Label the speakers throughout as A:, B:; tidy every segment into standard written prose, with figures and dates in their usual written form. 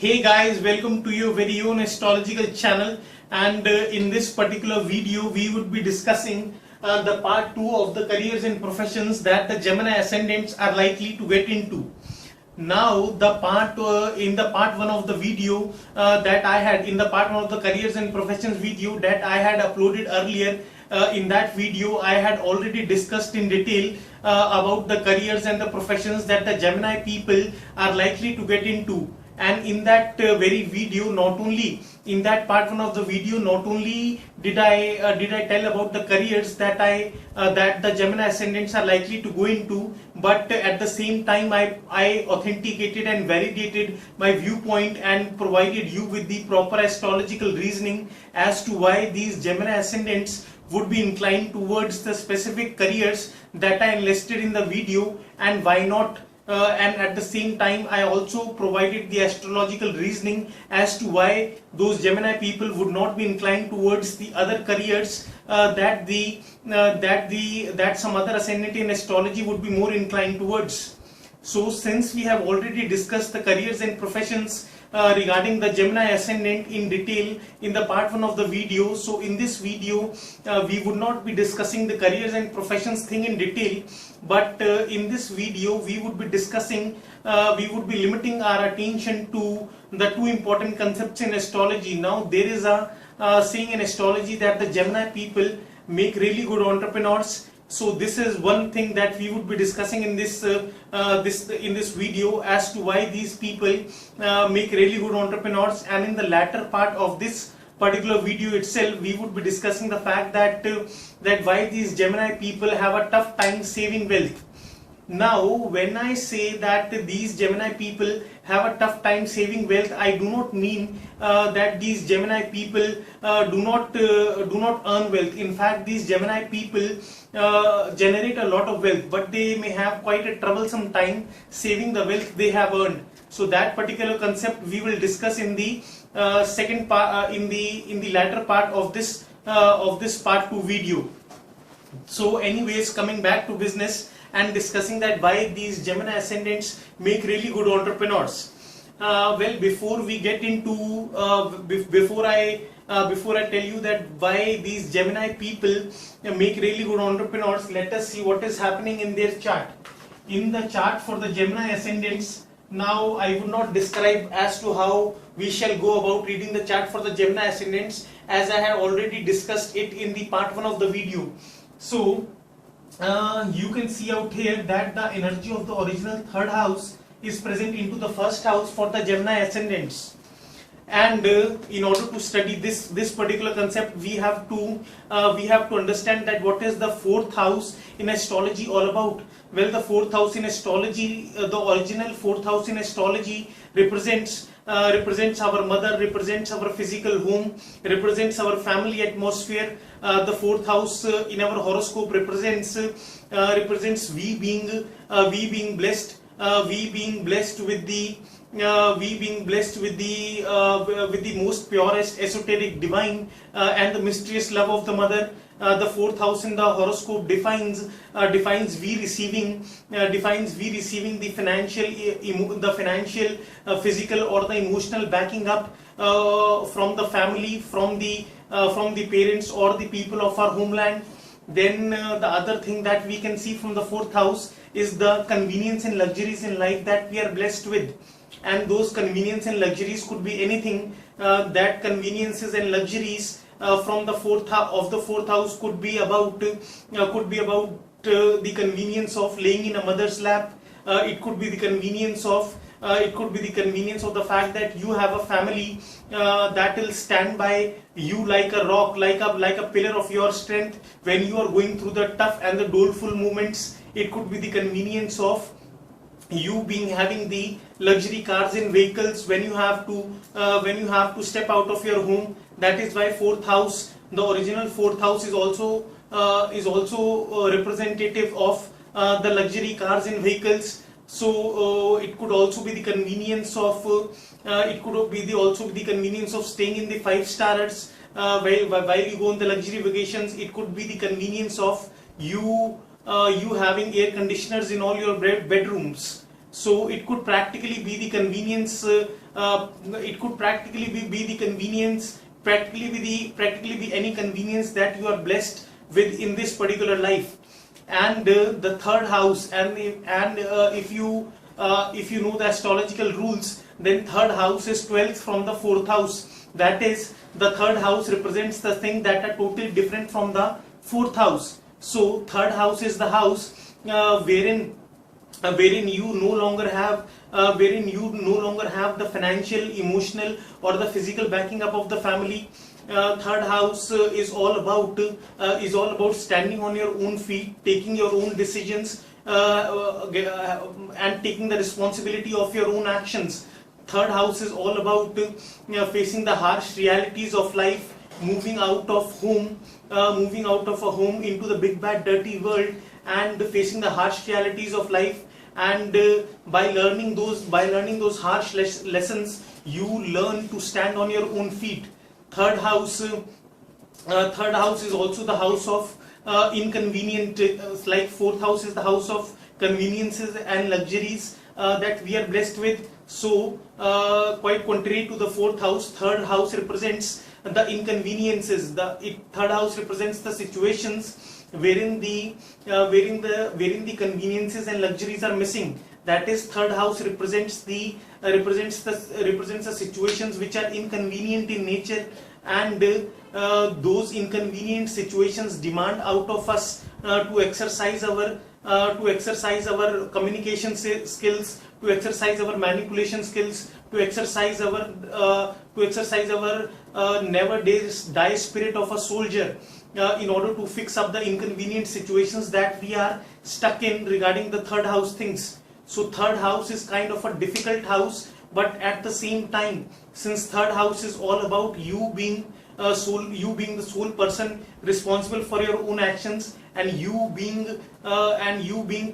A: Hey guys, welcome to your very own astrological channel, and in this particular video we would be discussing the part 2 of the careers and professions that the Gemini Ascendants are likely to get into. Now the in the part 1 of the video that I had, in the part 1 of the careers and professions video that I had uploaded earlier, in that video I had already discussed in detail about the careers and the professions that the Gemini people are likely to get into. And in that very video, not only in that part 1 of the video, not only did I tell about the careers that that the Gemini Ascendants are likely to go into, but at the same time I authenticated and validated my viewpoint and provided you with the proper astrological reasoning as to why these Gemini Ascendants would be inclined towards the specific careers that I enlisted in the video, and why not. And at the same time I also provided the astrological reasoning as to why those Gemini people would not be inclined towards the other careers that some other ascendant in astrology would be more inclined towards. So since we have already discussed the careers and professions regarding the Gemini Ascendant in detail in the part 1 of the video, so in this video we would not be discussing the careers and professions thing in detail, but in this video we would be discussing, we would be limiting our attention to the two important concepts in astrology. Now there is a saying in astrology that the Gemini people make really good entrepreneurs. So this is one thing that we would be discussing in this video as to why these people make really good entrepreneurs. And in the latter part of this particular video itself, we would be discussing the fact that why these Gemini people have a tough time saving wealth. Now when I say that these Gemini people have a tough time saving wealth, I do not mean that these Gemini people do not earn wealth. In fact, these Gemini people generate a lot of wealth, but they may have quite a troublesome time saving the wealth they have earned. So that particular concept we will discuss in the second part, in the latter part of this part 2 video. So anyways, coming back to business and discussing that why these Gemini Ascendants make really good entrepreneurs. Well, before we get into before I tell you that why these Gemini people make really good entrepreneurs, let us see what is happening in their chart. In the chart for the Gemini Ascendants, now I would not describe as to how we shall go about reading the chart for the Gemini Ascendants, as I have already discussed it in the part 1 of the video. So you can see out here that the energy of the original third house is present into the first house for the Gemini Ascendants. And in order to study this particular concept, we have to understand that what is the fourth house in astrology all about. Well, the fourth house in astrology, the original fourth house in astrology represents our mother, represents our physical home, represents our family atmosphere. The fourth house in our horoscope represents we being blessed with the most purest, esoteric, divine and the mysterious love of the mother. The fourth house in the horoscope defines we receiving the financial, physical or the emotional backing up from the family, from the parents or the people of our homeland. Then the other thing that we can see from the fourth house is the convenience and luxuries in life that we are blessed with. And those convenience and luxuries could be anything. That conveniences and luxuries from the fourth house could be about the convenience of laying in a mother's lap. It could be the convenience of the fact that you have a family that will stand by you like a rock, like a pillar of your strength when you are going through the tough and the doleful moments. It could be the convenience of you having the luxury cars and vehicles when you have to step out of your home. That is why fourth house, the original fourth house, is also representative of the luxury cars and vehicles. So it could also be the convenience of convenience of staying in the 5-stars while you go on the luxury vacations. It could be the convenience of you having air conditioners in all your bedrooms. So it could practically be the convenience it could practically be the convenience, practically be any convenience that you are blessed with in this particular life. And the third house, if you know the astrological rules, then third house is 12th from the fourth house. That is, the third house represents the thing that are totally different from the fourth house. So third house is the house wherein you no longer have the financial, emotional, or the physical backing up of the family. Third house is all about standing on your own feet, taking your own decisions, and taking the responsibility of your own actions. Third house is all about facing the harsh realities of life, moving out of a home into the big bad dirty world, and facing the harsh realities of life. And by learning those harsh lessons, you learn to stand on your own feet. Third house is also the house of inconvenient, like fourth house is the house of conveniences and luxuries that we are blessed with. So quite contrary to the fourth house, third house represents the inconveniences. Third house represents the situations wherein the conveniences and luxuries are missing. That is, third house represents the situations which are inconvenient in nature, and those inconvenient situations demand out of us to exercise our communication skills, to exercise our manipulation skills, to exercise our never die spirit of a soldier, in order to fix up the inconvenient situations that we are stuck in regarding the third house things. So third house is kind of a difficult house, but at the same time, since third house is all about you being the sole person responsible for your own actions, and you being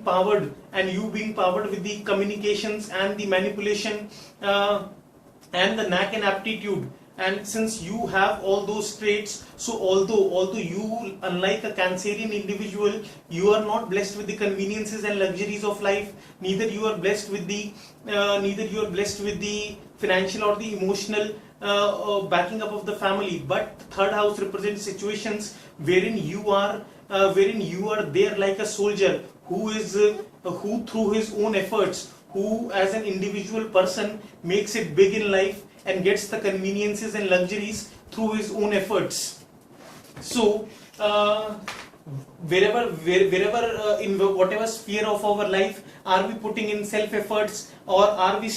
A: powered with the communications and the manipulation and the knack and aptitude. And since you have all those traits, so although you, unlike a Cancerian individual, you are not blessed with the conveniences and luxuries of life, neither you are blessed with the financial or the emotional backing up of the family. But third house represents situations wherein you are there like a soldier who through his own efforts, who as an individual person makes it big in life and gets the conveniences and luxuries through his own efforts. So wherever in whatever sphere of our life, are we putting in self efforts, or are we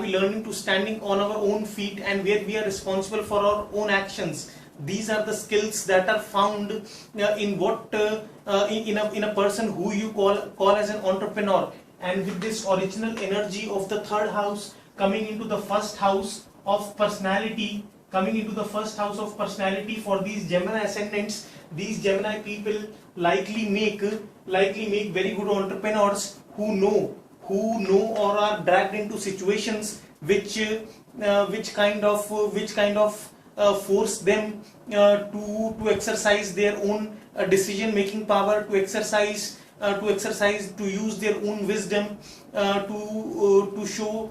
A: learning to standing on our own feet, and where we are responsible for our own actions? These are the skills that are found in a person who you call as an entrepreneur. And with this original energy of the third house coming into the first house of personality, for these Gemini ascendants, these Gemini people likely make very good entrepreneurs who know or are dragged into situations which kind of force them to exercise their own decision making power, to use their own wisdom, to show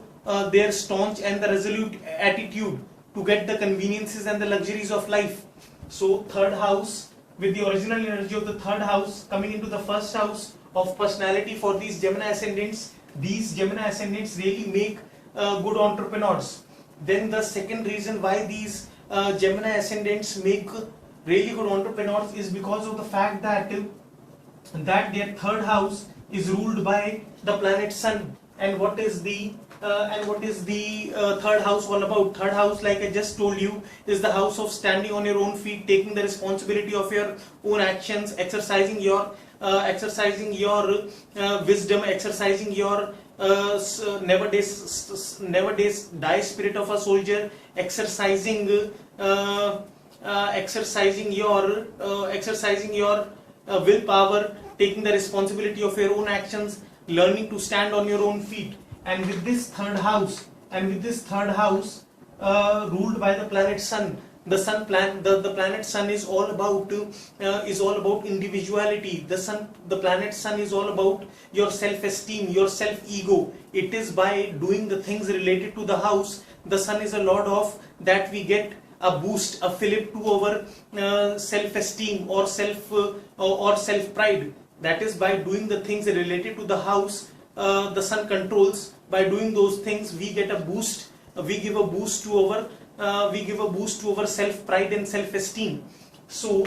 A: their staunch and the resolute attitude to get the conveniences and the luxuries of life. So third house, with the original energy of the third house coming into the first house of personality for these Gemini ascendants really make good entrepreneurs. Then the second reason why these Gemini ascendants make really good entrepreneurs is because of the fact that their third house is ruled by the planet Sun. And what is the third house all about? Third house, like I just told you, is the house of standing on your own feet, taking the responsibility of your own actions, exercising your wisdom, exercising your never die spirit of a soldier, exercising your willpower, taking the responsibility of your own actions, learning to stand on your own feet. And with this third house ruled by the planet Sun, The planet Sun is all about individuality. The planet Sun is all about your self-esteem, your self-ego. It is by doing the things related to the house. The Sun is a lord of that we get a boost, a fillip to our self-esteem or self-pride. That is by doing the things related to the house. The Sun controls. By doing those things, we get a boost. We give a boost to our self-pride and self-esteem. So,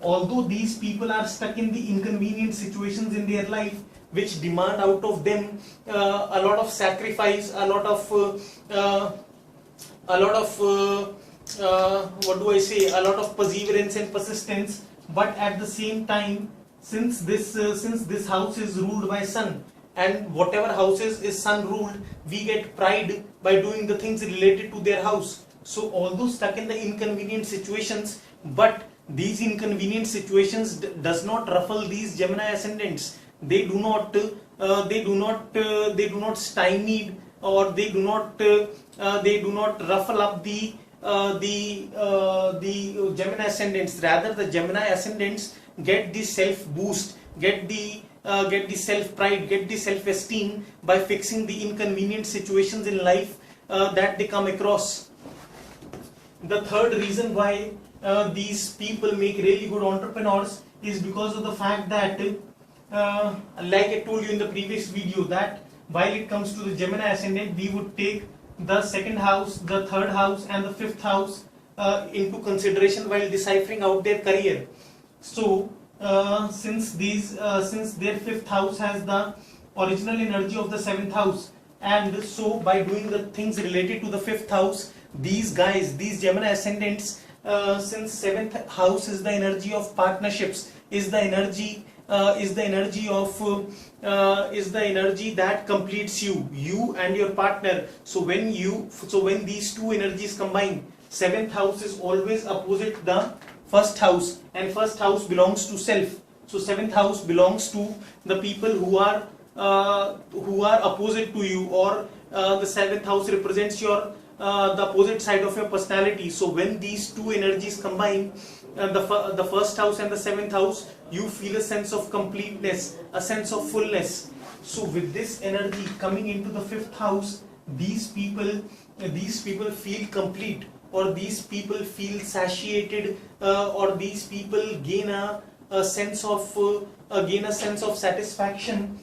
A: although these people are stuck in the inconvenient situations in their life, which demand out of them a lot of sacrifice, a lot of perseverance and persistence. But at the same time, since this house is ruled by Sun, and whatever houses is Sun ruled, we get pride by doing the things related to their house. So although stuck in the inconvenient situations, but these inconvenient situations does not ruffle these Gemini ascendants. They do not stymie, or they do not ruffle up the Gemini ascendants. Rather, the Gemini ascendants get the self boost, get the self pride, get the self esteem by fixing the inconvenient situations in life that they come across. The third reason why these people make really good entrepreneurs is because of the fact that like I told you in the previous video, that while it comes to the Gemini ascendant, we would take the second house, the third house and the fifth house into consideration while deciphering out their career. So since their fifth house has the original energy of the seventh house, and so by doing the things related to the fifth house, these Gemini ascendants, since seventh house is the energy of partnerships, is the energy that completes you and your partner. So when these two energies combine, seventh house is always opposite the first house, and first house belongs to self. So seventh house belongs to the people who are opposite to you, or the seventh house represents your the opposite side of your personality. So when these two energies combine, the first house and the seventh house, you feel a sense of completeness, a sense of fullness. So with this energy coming into the fifth house, these people feel complete, or these people feel satiated, or these people gain a sense of satisfaction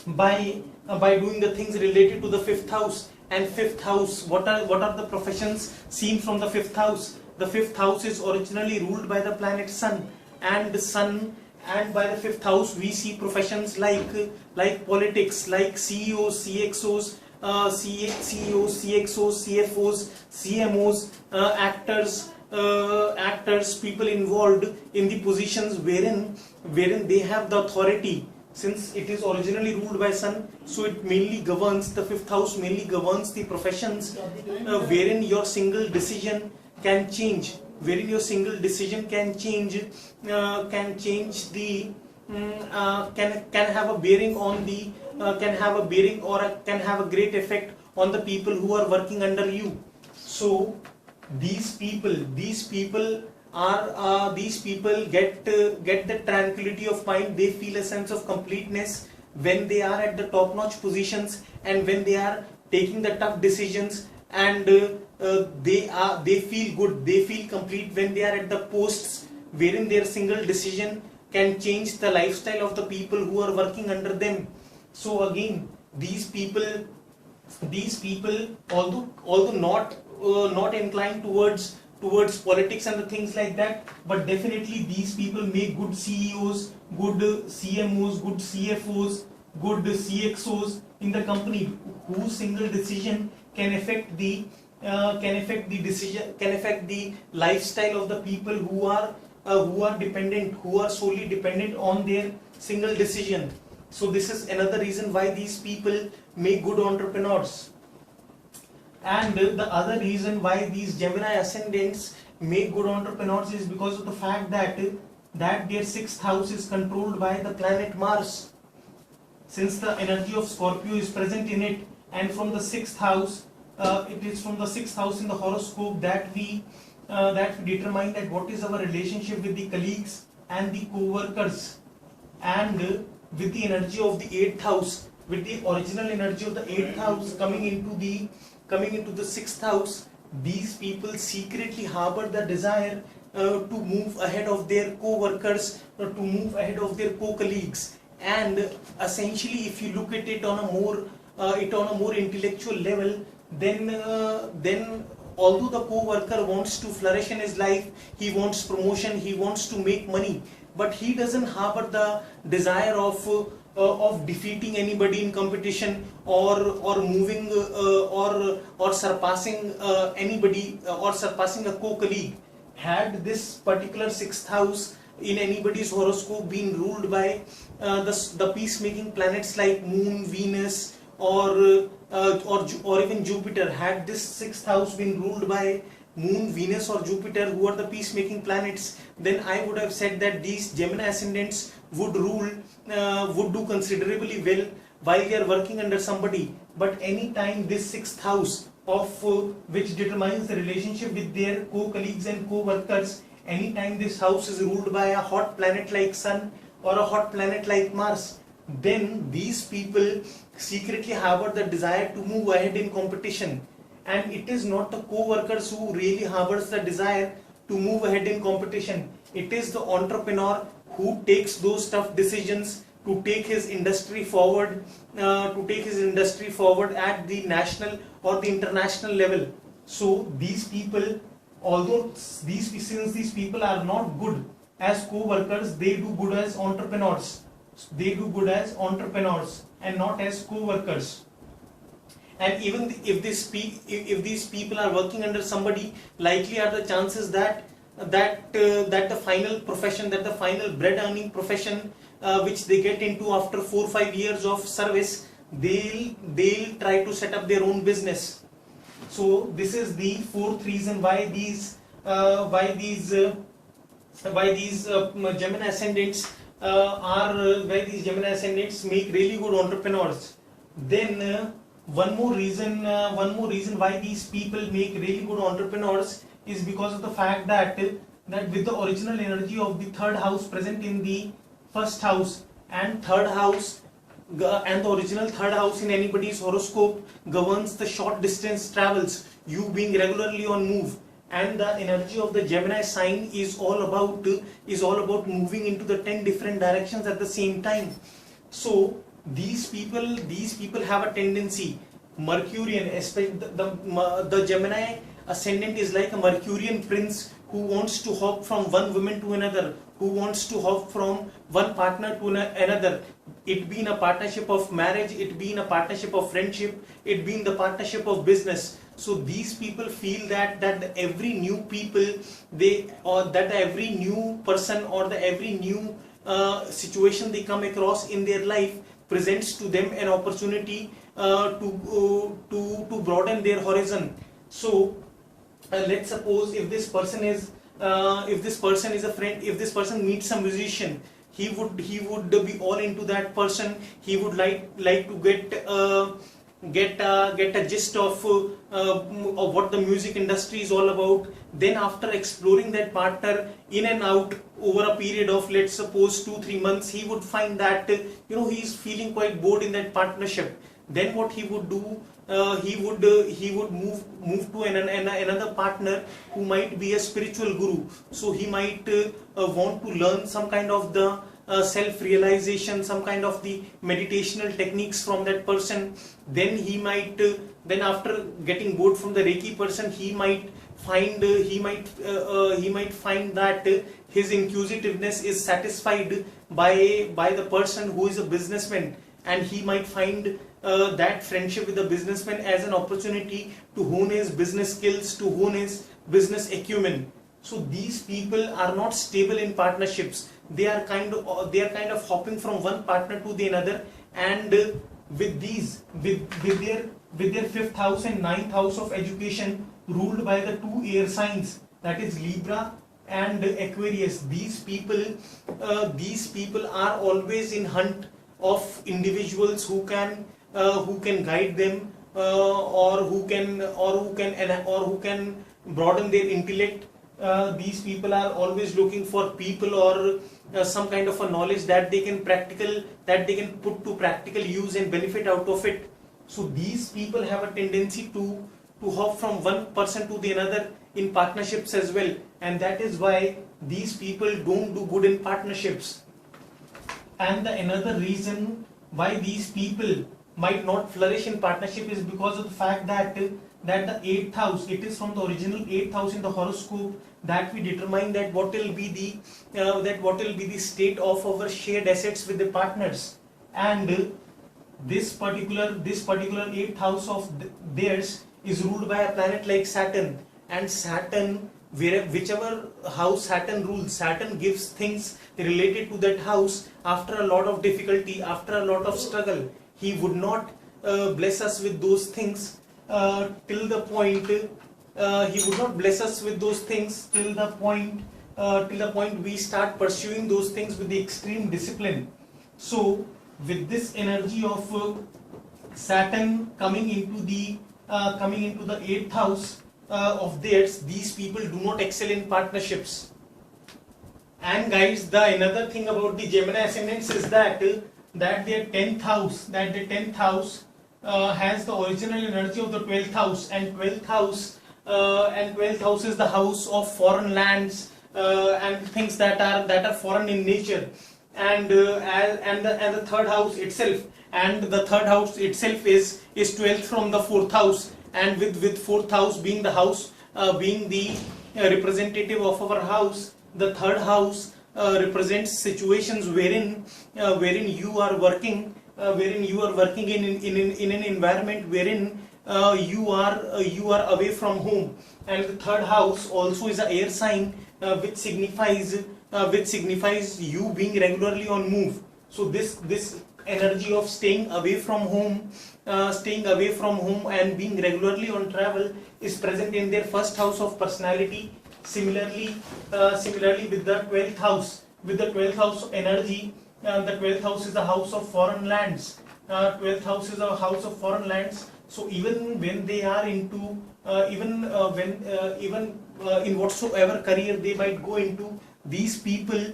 A: by doing the things related to the fifth house. And fifth house, what are the professions seen from the fifth house? The fifth house is originally ruled by the planet Sun, and by the fifth house we see professions like politics, like CEOs, CXOs, CFOs, CMOs, actors, people involved in the positions wherein they have the authority. Since it is originally ruled by Sun, so it mainly governs, the fifth house mainly governs the professions wherein your single decision can change, can have a bearing on the can have a great effect on the people who are working under you. So these people get the tranquility of mind. They feel a sense of completeness when they are at the top-notch positions, and when they are taking the tough decisions, and they feel good, they feel complete when they are at the posts wherein their single decision can change the lifestyle of the people who are working under them. So again, these people, although not inclined towards politics and the things like that, but definitely these people make good CEOs, good CMOs, good CFOs, good CXOs in the company, whose single decision can affect the lifestyle of the people who are solely dependent on their single decision. So this is another reason why these people make good entrepreneurs. And the other reason why these Gemini ascendants make good entrepreneurs is because of the fact that their sixth house is controlled by the planet Mars. Since the energy of Scorpio is present in it, and from the sixth house, it is from the sixth house in the horoscope that we that we determine that what is our relationship with the colleagues and the co-workers, and with the energy of the 8th house, with the original energy of the 8th house coming into the 6th house, these people secretly harbor the desire to move ahead of their co-workers, to move ahead of their co-colleagues. And essentially, if you look at it on a more intellectual level, then although the co-worker wants to flourish in his life, he wants promotion, he wants to make money, but he doesn't harbor the desire of defeating anybody in competition, or moving or surpassing anybody, or surpassing a co-colleague. Had this particular 6th house in anybody's horoscope been ruled by the peacemaking planets like Moon, Venus, or even Jupiter, had this 6th house been ruled by Moon, Venus or Jupiter, who are the peacemaking planets, then I would have said that these Gemini ascendants would do considerably well while they are working under somebody. But anytime this 6th house of which determines the relationship with their co-colleagues and co-workers, anytime this house is ruled by a hot planet like Sun or a hot planet like Mars, then these people secretly harbor the desire to move ahead in competition. And it is not the co-workers who really harbors the desire to move ahead in competition. It is the entrepreneur who takes those tough decisions to take his industry forward, at the national or the international level. So these people, since these people are not good as co-workers, they do good as entrepreneurs. They do good as entrepreneurs and not as co-workers. And even if these people are working under somebody, likely are the chances that the final profession, that the final bread earning profession which they get into after 4 or 5 years of service, they'll try to set up their own business. So this is the 4th reason why these Gemini ascendants make really good entrepreneurs. Then one more reason why these people make really good entrepreneurs is because of the fact that with the original energy of the 3rd house present in the 1st house, and the original 3rd house in anybody's horoscope governs the short distance travels, you being regularly on move, and the energy of the Gemini sign is all about moving into the 10 different directions at the same time. So these people have a tendency, Mercurian, especially the Gemini ascendant is like a Mercurian prince who wants to hop from one woman to another, who wants to hop from one partner to another, it be in a partnership of marriage, it be in a partnership of friendship, it be in the partnership of business. So these people feel that every new people, every new person or every new situation they come across in their life presents to them an opportunity to broaden their horizon. So let's suppose if this person is a friend, if this person meets a musician, he would be all into that person. He would like to get a gist of what the music industry is all about. Then after exploring that partner in and out over a period of, let's suppose, 2-3 months, he would find that he is feeling quite bored in that partnership. Then what he would do, he would move to another partner who might be a spiritual guru. So he might want to learn some kind of the self-realization, some kind of the meditational techniques from that person. Then he might then after getting bored from the Reiki person, he might find that his inquisitiveness is satisfied by the person who is a businessman, and he might find that friendship with the businessman as an opportunity to hone his business skills, to hone his business acumen. So these people are not stable in partnerships. They are kind of hopping from one partner to the another, and with their 5th house and 9th house of education ruled by the 2 air signs, that is Libra and Aquarius, these people are always in hunt of individuals who can guide them, or who can broaden their intellect, these people are always looking for people or some kind of a knowledge that they can put to practical use and benefit out of it. So these people have a tendency to hop from one person to the another in partnerships as well, and that is why these people don't do good in partnerships. And the another reason why these people might not flourish in partnership is because of the fact that the 8th house, it is from the original 8th house in the horoscope that we determine that what will be the state of our shared assets with the partners. And this particular 8th house of theirs is ruled by a planet like Saturn, and Saturn, whichever house Saturn rules, Saturn gives things related to that house after a lot of difficulty, after a lot of struggle. He would not bless us with those things till the point we start pursuing those things with the extreme discipline. So with this energy of Saturn coming into the 8th house of theirs, these people do not excel in partnerships. And guys, the another thing about the Gemini ascendants is that their 10th house has the original energy of the 12th house, and 12th house is the house of foreign lands and things that are foreign in nature, and the third house itself, is 12th from the 4th house, and with 4th house being the house being the representative of our house, the third house represents situations wherein you are working in an environment wherein you are away from home. And the third house also is an air sign, which signifies you being regularly on move. So this energy of staying away from home and being regularly on travel is present in their first house of personality. Similarly with the 12th house, energy, the 12th house is the house of foreign lands. 12th house is a house of foreign lands. So even when they are into in whatsoever career they might go into, these people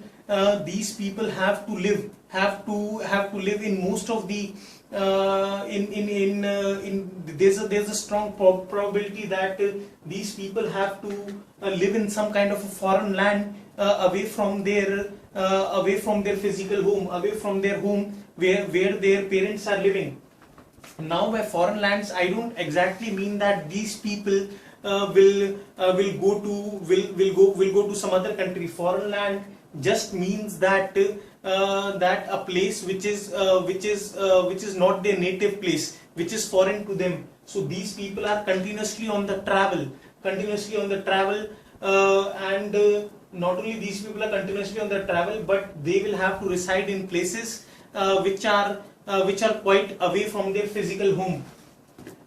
A: have to live in most of the there's a strong probability that these people have to live in some kind of a foreign land, away from their physical home, away from their home where their parents are living. Now by foreign lands, I don't exactly mean that these people will go to some other country. Foreign land just means that a place which is not their native place, which is foreign to them. So these people are continuously on the travel, and not only these people are continuously on the travel, but they will have to reside in places which are quite away from their physical home.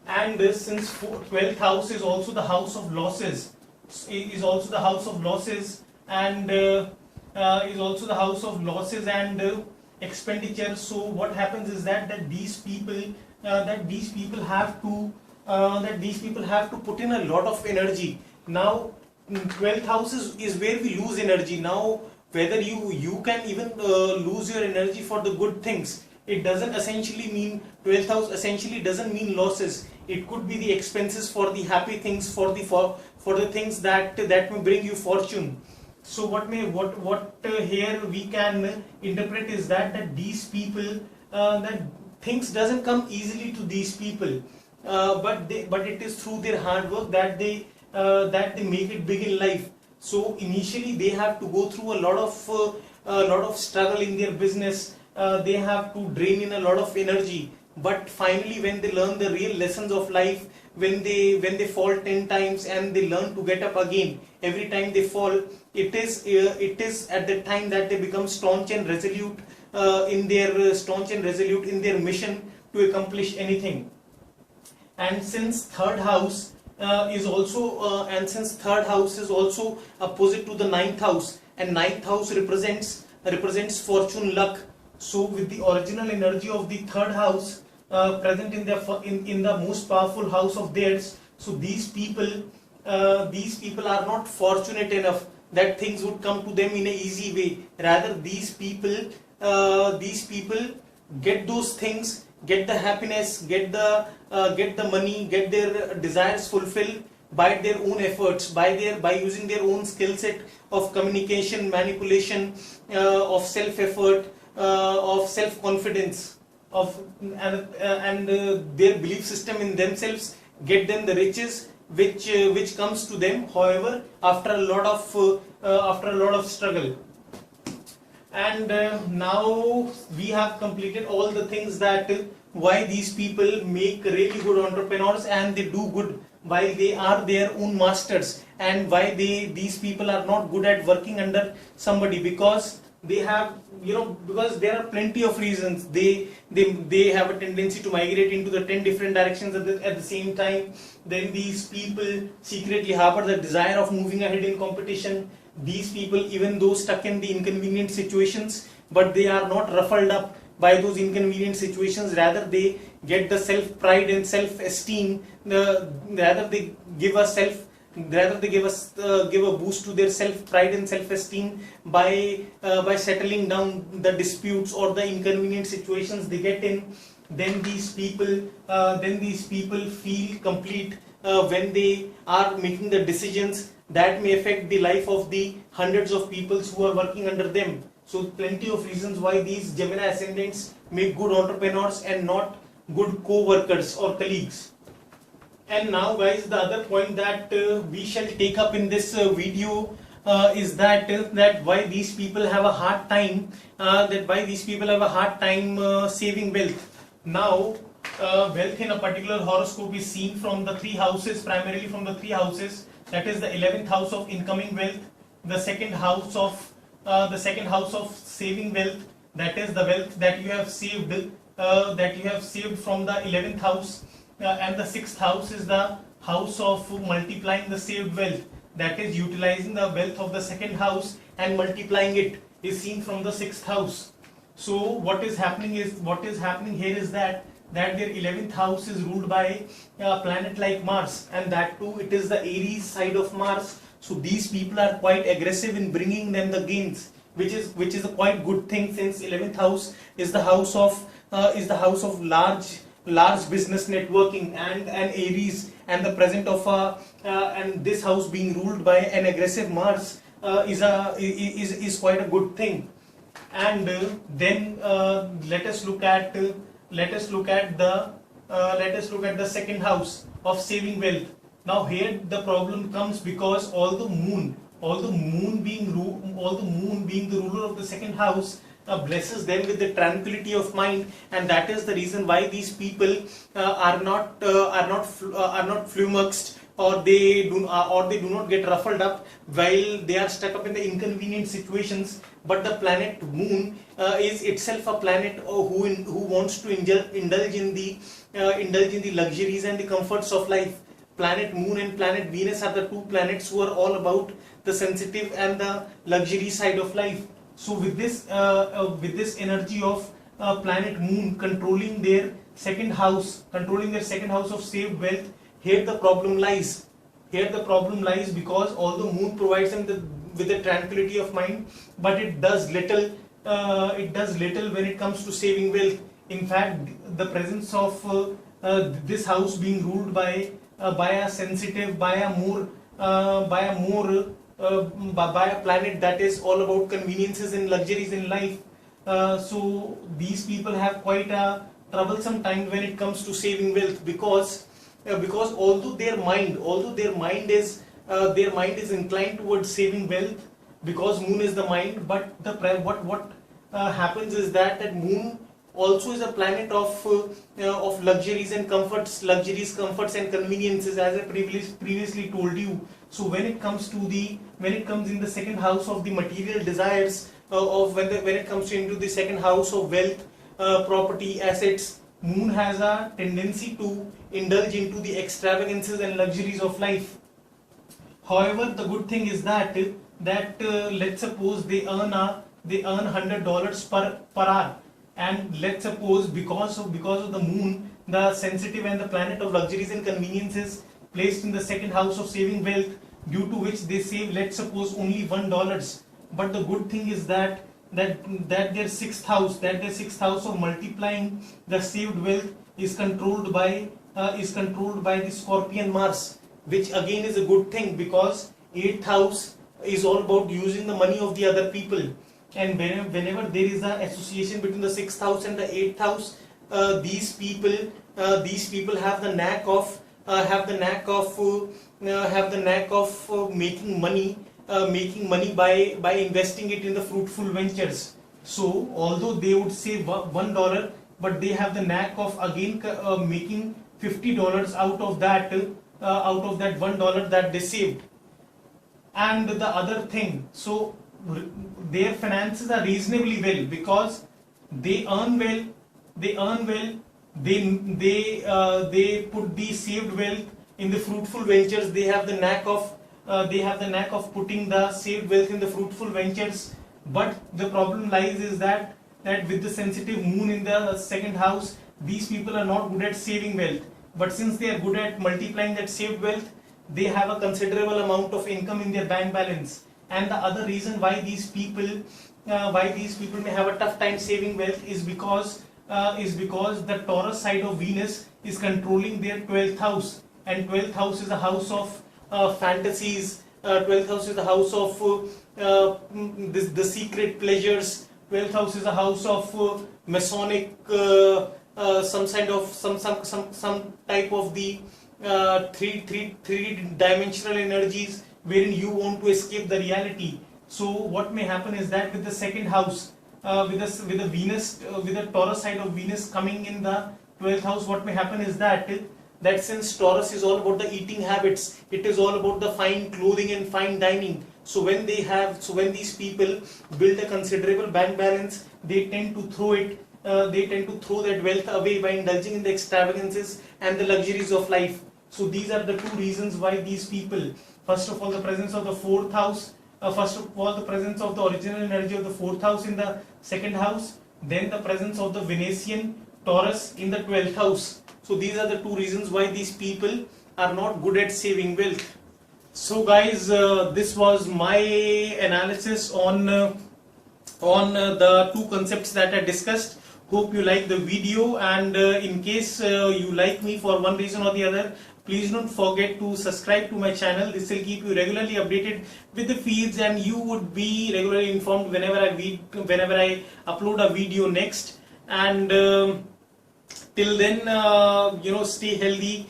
A: And since 12th house is also the house of losses, and expenditure. So what happens is that these people have to put in a lot of energy. Now 12th house is where we lose energy. Now whether you can even lose your energy for the good things, it doesn't essentially mean 12th house essentially doesn't mean losses. It could be the expenses for the happy things, for the things that may bring you fortune. So what here we can interpret is that these people, that things doesn't come easily to these people, but it is through their hard work that they make it big in life. So initially they have to go through a lot of struggle in their business. They have to drain in a lot of energy, but finally when they learn the real lessons of life, when they fall 10 times and they learn to get up again every time they fall, it is at the time that they become staunch and resolute in their mission to accomplish anything. And since third house is also opposite to the 9th house, and 9th house represents fortune, luck. So with the original energy of the third house present in the most powerful house of theirs, so these people these people are not fortunate enough that things would come to them in an easy way. Rather, these people get those things, get the happiness, get the money, get their desires fulfilled by their own efforts, by using their own skill set of communication, manipulation, of self effort, of self confidence, and their belief system in themselves get them the riches which comes to them, however, after a lot of struggle. And now we have completed all the things that why these people make really good entrepreneurs and they do good while they are their own masters, and why these people are not good at working under somebody, because they have, because there are plenty of reasons. They have a tendency to migrate into the 10 different directions at the same time. Then these people secretly harbor the desire of moving ahead in competition. These people, even though stuck in the inconvenient situations, but they are not ruffled up by those inconvenient situations. Rather, they get the self pride and self esteem. Rather they give a boost to their self pride and self esteem by settling down the disputes or the inconvenient situations they get in. Then these people feel complete when they are making the decisions that may affect the life of the hundreds of people who are working under them. So plenty of reasons why these Gemini Ascendants make good entrepreneurs and not good co-workers or colleagues. And now guys, the other point that we shall take up in this video is that why these people have a hard time saving wealth. Now wealth in a particular horoscope is seen from the three houses, primarily from the three houses, that is the 11th house of incoming wealth, the second house of saving wealth, that is the wealth that you have saved from the 11th house, and the 6th house is the house of multiplying the saved wealth, that is utilizing the wealth of the second house and multiplying it, is seen from the 6th house. So what is happening here is that their 11th house is ruled by a planet like Mars, and that too it is the Aries side of Mars. So these people are quite aggressive in bringing them the gains, which is a quite good thing, since 11th house is the house of large business networking, and Aries, and the present of and this house being ruled by an aggressive Mars is quite a good thing. And then let us look at the second house of saving wealth. Now here the problem comes because all the moon being the ruler of the second house blesses them with the tranquility of mind, and that is the reason why these people are not flummoxed, or they do not get ruffled up while they are stuck up in the inconvenient situations. But the planet Moon is itself a planet who wants to indulge in the luxuries and the comforts of life. Planet Moon and planet Venus are the two planets who are all about the sensitive and the luxury side of life. So with this energy of planet Moon controlling their second house of saved wealth, here the problem lies. Because although Moon provides them with the tranquility of mind, but it does little when it comes to saving wealth. In fact, the presence of this house being ruled by a sensitive, by a planet that is all about conveniences and luxuries in life. So these people have quite a troublesome time when it comes to saving wealth, because although their mind is inclined towards saving wealth, because Moon is the mind, but what happens is that Moon also is a planet of luxuries and comforts, and conveniences, as I previously told you. So when it comes in the second house of the material desires, when it comes into the second house of wealth, property, assets, Moon has a tendency to indulge into the extravagances and luxuries of life. However, the good thing is that let's suppose they earn $100 per hour, and let's suppose because of the Moon, the sensitive and the planet of luxuries and conveniences, placed in the second house of saving wealth, due to which they save, let's suppose, only $1. But the good thing is that their sixth house of multiplying the saved wealth is controlled by the Scorpion Mars, which again is a good thing, because 8th house is all about using the money of the other people. And whenever there is an association between the 6th house and the 8th house, these people have the knack of making money by investing it in the fruitful ventures. So although they would save $1, but they have the knack of again making $50 out of that $1 that they saved. And the other thing, so their finances are reasonably well, because they earn well, they put the saved wealth in the fruitful ventures. They have the knack of putting the saved wealth in the fruitful ventures. But the problem lies is that with the sensitive moon in the second house, these people are not good at saving wealth. But since they are good at multiplying that saved wealth, they have a considerable amount of income in their bank balance. And the other reason why these people may have a tough time saving wealth is because the Taurus side of Venus is controlling their 12th house, and 12th house is a house of fantasies. 12th house is the house of the secret pleasures. 12th house is a house of Masonic, some type of the three-dimensional energies, wherein you want to escape the reality. So what may happen is that with the second house, with the Taurus side of Venus coming in the 12th house, what may happen is that since Taurus is all about the eating habits, it is all about the fine clothing and fine dining. So when these people build a considerable bank balance, they tend to throw that wealth away by indulging in the extravagances and the luxuries of life. So these are the two reasons why these people, first of all, the presence of the fourth house, the presence of the original energy of the fourth house in the second house, then the presence of the Venetian Taurus in the 12th house. So these are the two reasons why these people are not good at saving wealth. So guys, this was my analysis on the two concepts that I discussed. Hope you like the video, and in case you like me for one reason or the other, please don't forget to subscribe to my channel. This will keep you regularly updated with the feeds, and you would be regularly informed whenever I upload a video next. And till then, stay healthy,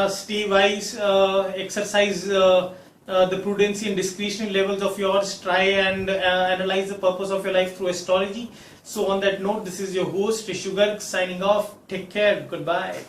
A: stay wise, exercise the prudency and discretion levels of yours. Try and analyze the purpose of your life through astrology. So on that note, this is your host RISHU signing off. Take care. Goodbye.